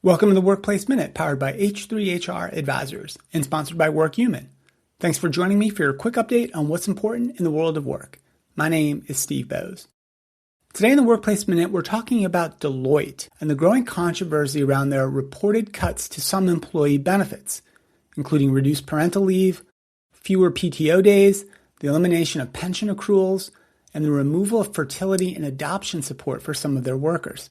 Welcome to the Workplace Minute, powered by H3HR Advisors and sponsored by WorkHuman. Thanks for joining me for your quick update on what's important in the world of work. My name is Steve Boese. Today in the Workplace Minute, we're talking about Deloitte and the growing controversy around their reported cuts to some employee benefits, including reduced parental leave, fewer PTO days, the elimination of pension accruals, and the removal of fertility and adoption support for some of their workers.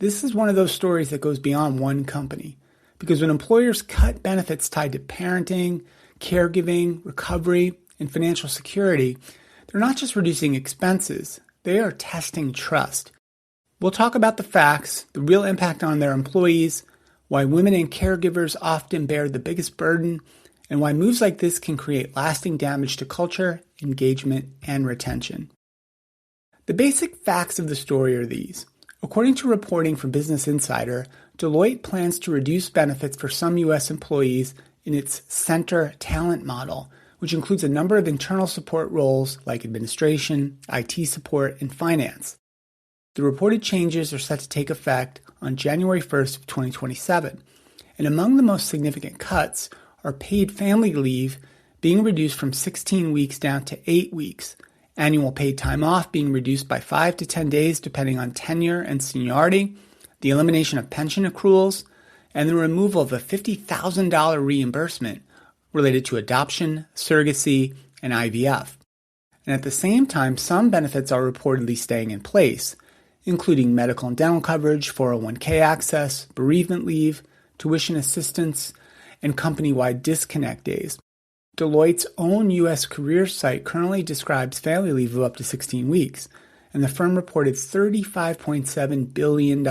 This is one of those stories that goes beyond one company, because when employers cut benefits tied to parenting, caregiving, recovery, and financial security, they're not just reducing expenses, they are testing trust. We'll talk about the facts, the real impact on their employees, why women and caregivers often bear the biggest burden, and why moves like this can create lasting damage to culture, engagement, and retention. The basic facts of the story are these. According to reporting from Business Insider, Deloitte plans to reduce benefits for some U.S. employees in its center talent model, which includes a number of internal support roles like administration, IT support, and finance. The reported changes are set to take effect on January 1st of 2027, and among the most significant cuts are paid family leave being reduced from 16 weeks down to 8 weeks, annual paid time off being reduced by 5 to 10 days depending on tenure and seniority, the elimination of pension accruals, and the removal of a $50,000 reimbursement related to adoption, surrogacy, and IVF. And at the same time, some benefits are reportedly staying in place, including medical and dental coverage, 401k access, bereavement leave, tuition assistance, and company-wide disconnect days. Deloitte's own U.S. career site currently describes family leave of up to 16 weeks, and the firm reported $35.7 billion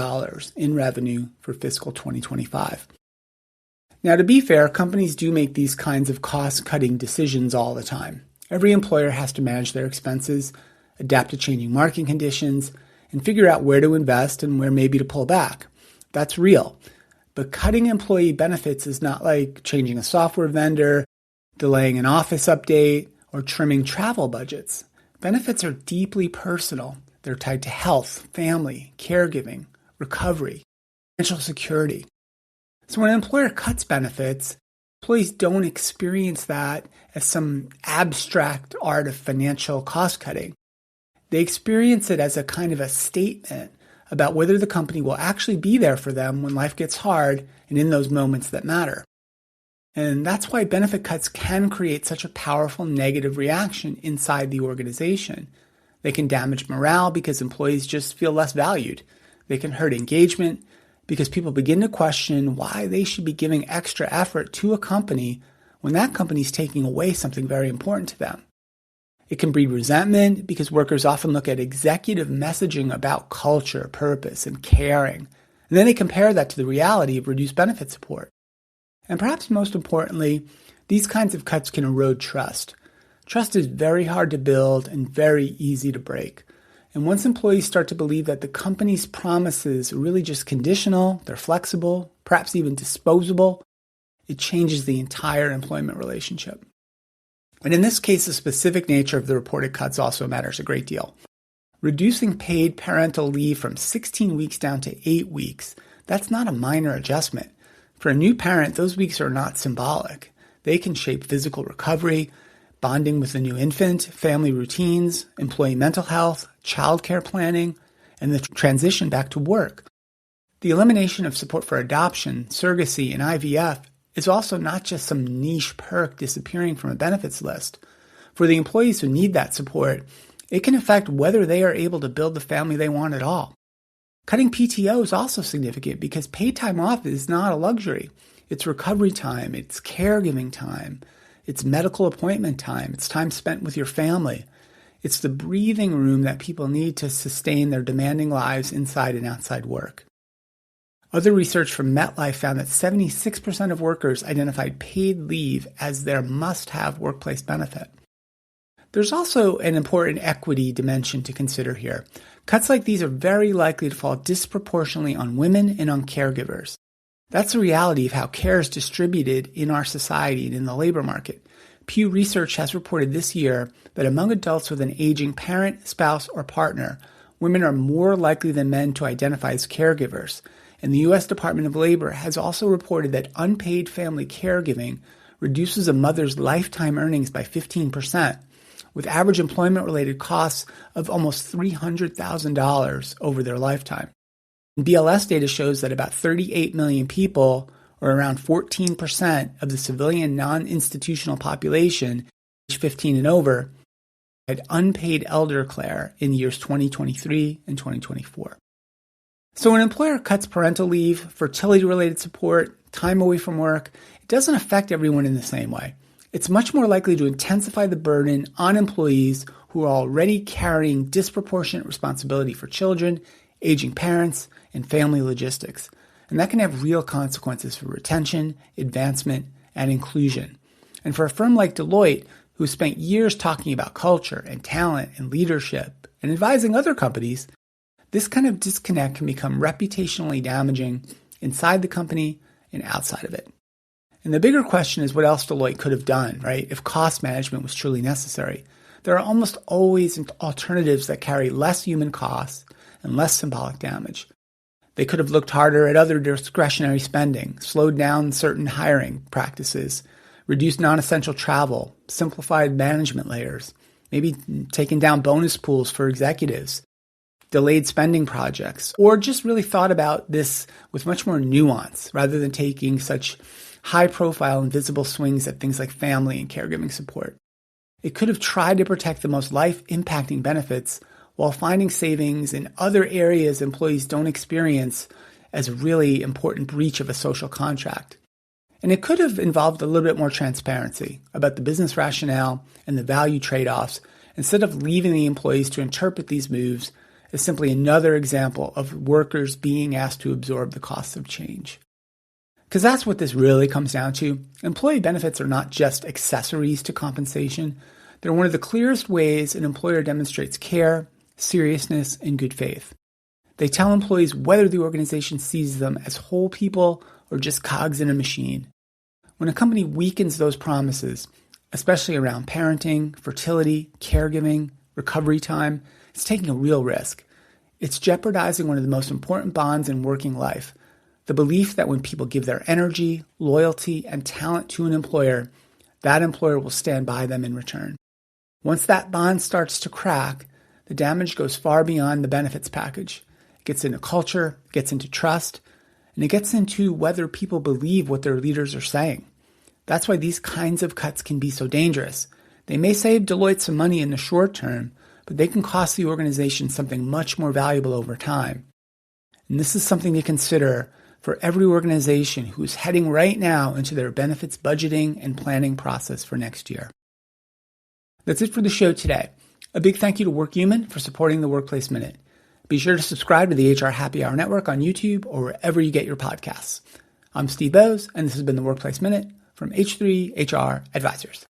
in revenue for fiscal 2025. Now, to be fair, companies do make these kinds of cost-cutting decisions all the time. Every employer has to manage their expenses, adapt to changing market conditions, and figure out where to invest and where maybe to pull back. That's real. But cutting employee benefits is not like changing a software vendor, delaying an office update, or trimming travel budgets. Benefits are deeply personal. They're tied to health, family, caregiving, recovery, financial security. So when an employer cuts benefits, employees don't experience that as some abstract art of financial cost cutting. They experience it as a kind of a statement about whether the company will actually be there for them when life gets hard and in those moments that matter. And that's why benefit cuts can create such a powerful negative reaction inside the organization. They can damage morale because employees just feel less valued. They can hurt engagement because people begin to question why they should be giving extra effort to a company when that company is taking away something very important to them. It can breed resentment because workers often look at executive messaging about culture, purpose, and caring, and then they compare that to the reality of reduced benefit support. And perhaps most importantly, these kinds of cuts can erode trust. Trust is very hard to build and very easy to break. And once employees start to believe that the company's promises are really just conditional, they're flexible, perhaps even disposable, it changes the entire employment relationship. And in this case, the specific nature of the reported cuts also matters a great deal. Reducing paid parental leave from 16 weeks down to 8 weeks, that's not a minor adjustment. For a new parent, those weeks are not symbolic. They can shape physical recovery, bonding with the new infant, family routines, employee mental health, childcare planning, and the transition back to work. The elimination of support for adoption, surrogacy, and IVF is also not just some niche perk disappearing from a benefits list. For the employees who need that support, it can affect whether they are able to build the family they want at all. Cutting PTO is also significant because paid time off is not a luxury. It's recovery time, it's caregiving time, it's medical appointment time, it's time spent with your family. It's the breathing room that people need to sustain their demanding lives inside and outside work. Other research from MetLife found that 76% of workers identified paid leave as their must-have workplace benefit. There's also an important equity dimension to consider here. Cuts like these are very likely to fall disproportionately on women and on caregivers. That's the reality of how care is distributed in our society and in the labor market. Pew Research has reported this year that among adults with an aging parent, spouse, or partner, women are more likely than men to identify as caregivers, And the U.S. Department of Labor has also reported that unpaid family caregiving reduces a mother's lifetime earnings by 15%, with average employment-related costs of almost $300,000 over their lifetime. And BLS data shows that about 38 million people, or around 14% of the civilian non-institutional population, age 15 and over, had unpaid elder care in years 2023 and 2024. So when an employer cuts parental leave, fertility-related support, time away from work, it doesn't affect everyone in the same way. It's much more likely to intensify the burden on employees who are already carrying disproportionate responsibility for children, aging parents, and family logistics. And that can have real consequences for retention, advancement, and inclusion. And for a firm like Deloitte, who spent years talking about culture and talent and leadership and advising other companies, this kind of disconnect can become reputationally damaging inside the company and outside of it. And the bigger question is what else Deloitte could have done, right, if cost management was truly necessary. There are almost always alternatives that carry less human costs and less symbolic damage. They could have looked harder at other discretionary spending, slowed down certain hiring practices, reduced non-essential travel, simplified management layers, maybe taken down bonus pools for executives, delayed spending projects, or just really thought about this with much more nuance rather than taking such high-profile and visible swings at things like family and caregiving support. It could have tried to protect the most life-impacting benefits while finding savings in other areas employees don't experience as a really important breach of a social contract. And it could have involved a little bit more transparency about the business rationale and the value trade-offs instead of leaving the employees to interpret these moves as simply another example of workers being asked to absorb the costs of change. Because that's what this really comes down to. Employee benefits are not just accessories to compensation. They're one of the clearest ways an employer demonstrates care, seriousness, and good faith. They tell employees whether the organization sees them as whole people or just cogs in a machine. When a company weakens those promises, especially around parenting, fertility, caregiving, recovery time, it's taking a real risk. It's jeopardizing one of the most important bonds in working life, the belief that when people give their energy, loyalty, and talent to an employer, that employer will stand by them in return. Once that bond starts to crack, the damage goes far beyond the benefits package. It gets into culture, gets into trust, and it gets into whether people believe what their leaders are saying. That's why these kinds of cuts can be so dangerous. They may save Deloitte some money in the short term, but they can cost the organization something much more valuable over time. And this is something to consider for every organization who's heading right now into their benefits budgeting and planning process for next year. That's it for the show today. A big thank you to WorkHuman for supporting the Workplace Minute. Be sure to subscribe to the HR Happy Hour Network on YouTube or wherever you get your podcasts. I'm Steve Boese, and this has been the Workplace Minute from H3 HR Advisors.